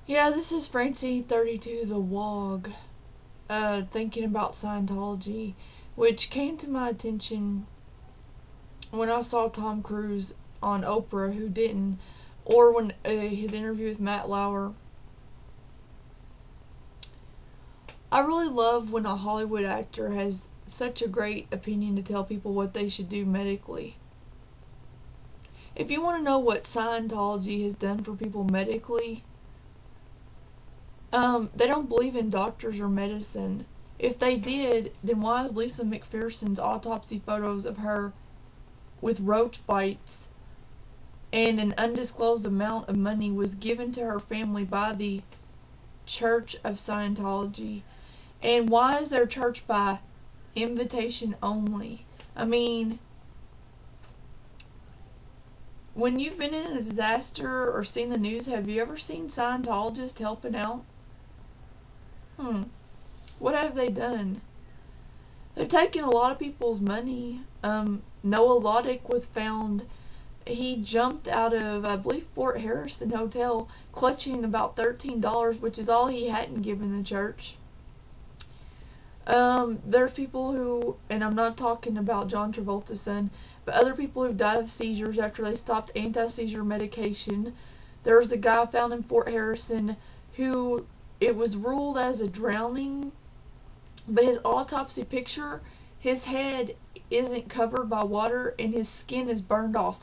Yeah, this is Francie32 the Wog, thinking about Scientology, which came to my attention when I saw Tom Cruise on Oprah, who didn't, or when his interview with Matt Lauer. I really love when a Hollywood actor has such a great opinion to tell people what they should do medically. If you want to know what Scientology has done for people medically, they don't believe in doctors or medicine. If they did, then why is Lisa McPherson's autopsy photos of her with roach bites and an undisclosed amount of money was given to her family by the Church of Scientology? And why is their church by invitation only? I mean, when you've been in a disaster or seen the news, have you ever seen Scientologists helping out? What have they done? They've taken a lot of people's money. Noah Loddick was found. He jumped out of, I believe, Fort Harrison Hotel, clutching about $13, which is all he hadn't given the church. There's people who, and I'm not talking about John Travolta's son, but other people who've died of seizures after they stopped anti-seizure medication. There was a guy found in Fort Harrison who it was ruled as a drowning, but his autopsy picture, his head isn't covered by water and his skin is burned off.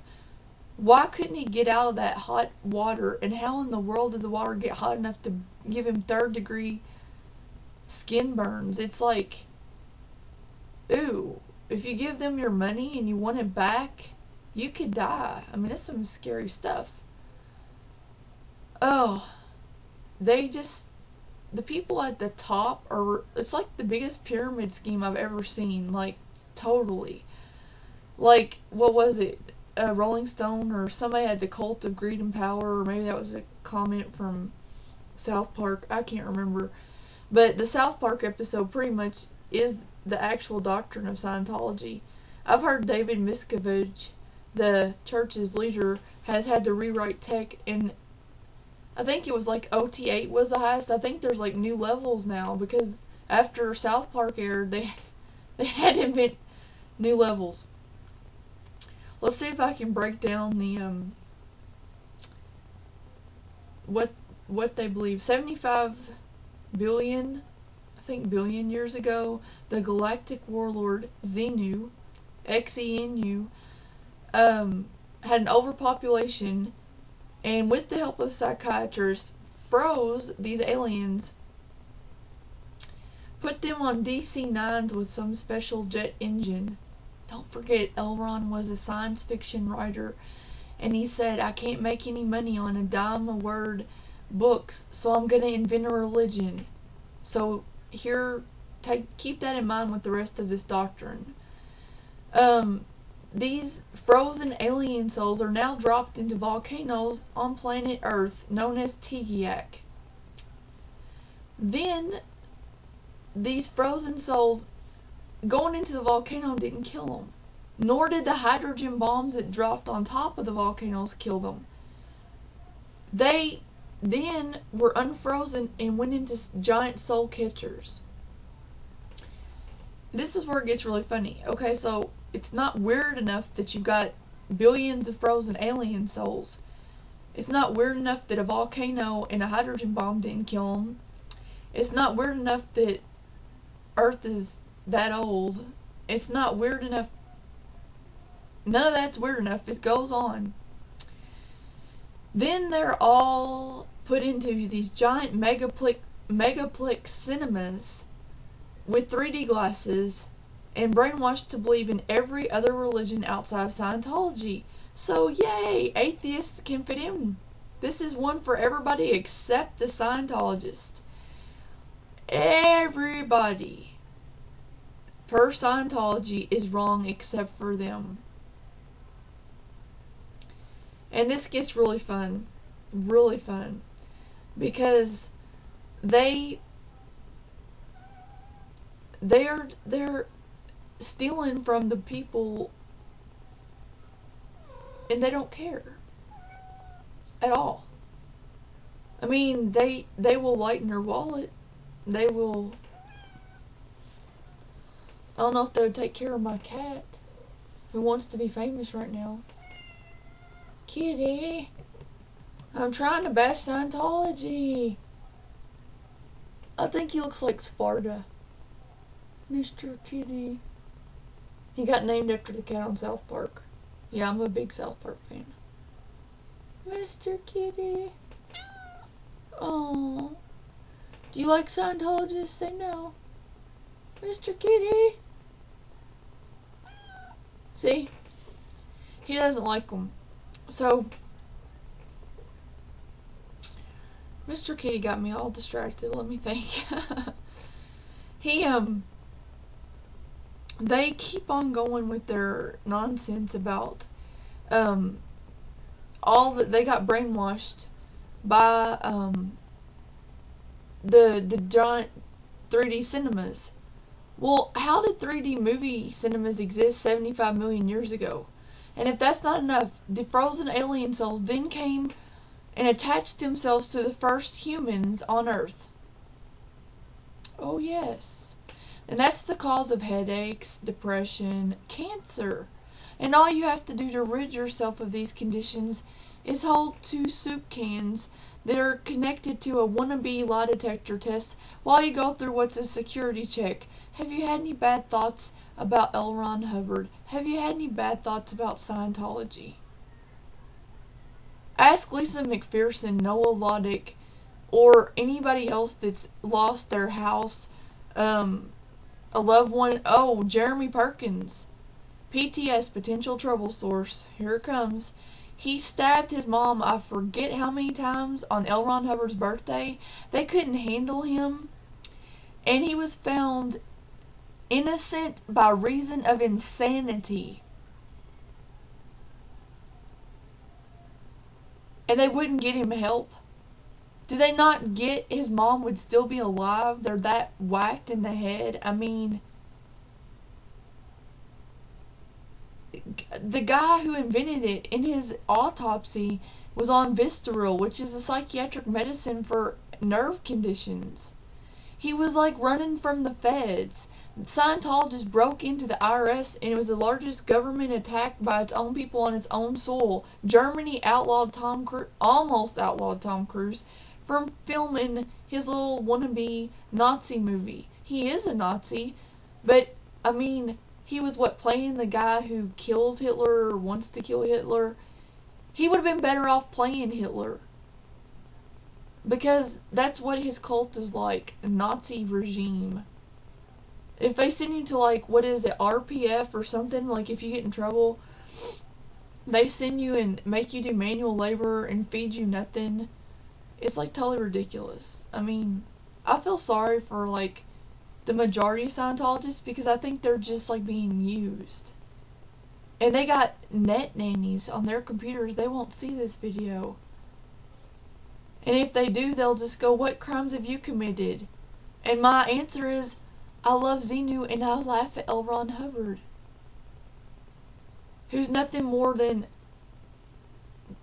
Why couldn't he get out of that hot water, and how in the world did the water get hot enough to give him third-degree skin burns? It's like, ooh, if you give them your money and you want it back, you could die. I mean, that's some scary stuff. Oh, they just, the people at the top are, it's like the biggest pyramid scheme I've ever seen. Like, totally. Like, what was it? Rolling Stone or somebody had the Cult of Greed and Power, or maybe that was a comment from South Park. I can't remember. But the South Park episode pretty much is the actual doctrine of Scientology. I've heard David Miscavige, the church's leader, has had to rewrite tech, and I think it was like OT8 was the highest. I think there's like new levels now, because after South Park aired, they had to invent new levels. Let's see if I can break down the what they believe. 75 billion, I think billion years ago, the galactic warlord Xenu, Xenu, had an overpopulation, and with the help of psychiatrists, froze these aliens, put them on DC-9s with some special jet engine. Don't forget, L. Ron was a science fiction writer, and he said, I can't make any money on a dime a word books, so I'm going to invent a religion. So here, keep that in mind with the rest of this doctrine. These frozen alien souls are now dropped into volcanoes on planet Earth, known as Tigiak. Then, these frozen souls going into the volcano didn't kill them. Nor did the hydrogen bombs that dropped on top of the volcanoes kill them. They then were unfrozen and went into giant soul catchers. This is where it gets really funny. Okay, so it's not weird enough that you've got billions of frozen alien souls. It's not weird enough that a volcano and a hydrogen bomb didn't kill them. It's not weird enough that Earth is that old. It's not weird enough. None of that's weird enough. It goes on. Then they're all put into these giant megaplex cinemas with 3D glasses and brainwashed to believe in every other religion outside of Scientology. So yay, atheists can fit in. This is one for everybody except the Scientologists. Everybody per Scientology is wrong except for them. And this gets really fun, because they're stealing from the people, and they don't care at all. I mean, they will lighten your wallet. They will. I don't know if they would take care of my cat, who wants to be famous right now. Kitty, I'm trying to bash Scientology. I think he looks like Sparta. Mr. Kitty. He got named after the cat on South Park. Yeah, I'm a big South Park fan. Mr. Kitty. Oh. Do you like Scientologists? Say no. Mr. Kitty. See? He doesn't like them. So, Mr. Kitty got me all distracted. Let me think. They keep on going with their nonsense about, all that they got brainwashed by, the giant 3D cinemas. Well, how did 3D movie cinemas exist 75 million years ago? And if that's not enough, the frozen alien cells then came and attached themselves to the first humans on Earth. Oh yes. And that's the cause of headaches, depression, cancer. And all you have to do to rid yourself of these conditions is hold 2 soup cans that are connected to a wannabe lie detector test while you go through what's a security check. Have you had any bad thoughts about L. Ron Hubbard? Have you had any bad thoughts about Scientology? Ask Lisa McPherson, Noah Loddick, or anybody else that's lost their house, a loved one. Oh, Jeremy Perkins. PTS, potential trouble source. Here it comes. He stabbed his mom, I forget how many times, on L. Ron Hubbard's birthday. They couldn't handle him. And he was found innocent by reason of insanity. And they wouldn't get him help. Do they not get his mom would still be alive? They're that whacked in the head. I mean, the guy who invented it, in his autopsy, was on Vistaril, which is a psychiatric medicine for nerve conditions. He was like running from the feds. Scientologists broke into the IRS, and it was the largest government attack by its own people on its own soil. Germany outlawed almost outlawed Tom Cruise from filming his little wannabe Nazi movie. He is a Nazi, but I mean, he was playing the guy who kills Hitler or wants to kill Hitler. He would have been better off playing Hitler, because that's what his cult is like, a Nazi regime. If they send you to, like, what is it, RPF or something, like if you get in trouble, they send you and make you do manual labor and feed you nothing. It's like totally ridiculous. I mean, I feel sorry for like the majority of Scientologists, because I think they're just like being used. And they got net nannies on their computers. They won't see this video. And if they do, they'll just go, what crimes have you committed? And my answer is, I love Xenu and I laugh at L. Ron Hubbard, who's nothing more than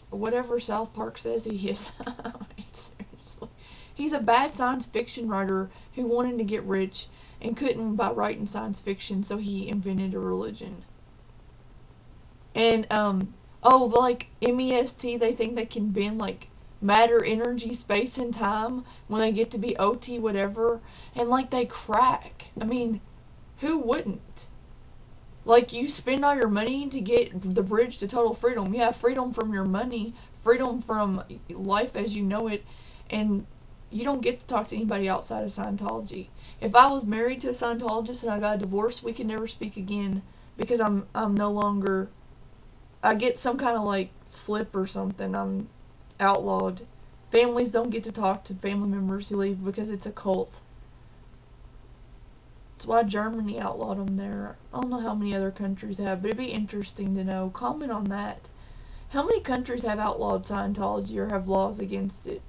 whatever South Park says he is. I mean, seriously. He's a bad science fiction writer who wanted to get rich and couldn't by writing science fiction, so he invented a religion. And, like MEST, they think they can bend, like, matter, energy, space, and time when they get to be OT whatever, and, like, they crack. I mean, who wouldn't? Like, you spend all your money to get the bridge to total freedom. Yeah, freedom from your money, freedom from life as you know it, and you don't get to talk to anybody outside of Scientology. If I was married to a Scientologist and I got a divorce, we could never speak again, because I'm no longer, I get some kind of like slip or something, I'm outlawed. Families don't get to talk to family members who leave because it's a cult. That's why Germany outlawed them there. I don't know how many other countries have, but it'd be interesting to know. Comment on that. How many countries have outlawed Scientology or have laws against it?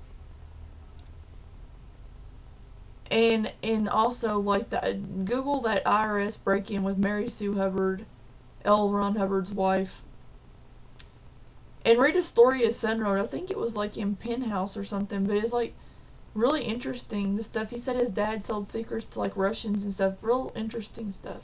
And also, like, Google that IRS break-in with Mary Sue Hubbard, L. Ron Hubbard's wife. And read a story his son wrote. I think it was like in Penthouse or something, but it's like really interesting, the stuff. He said his dad sold secrets to like Russians and stuff. Real interesting stuff.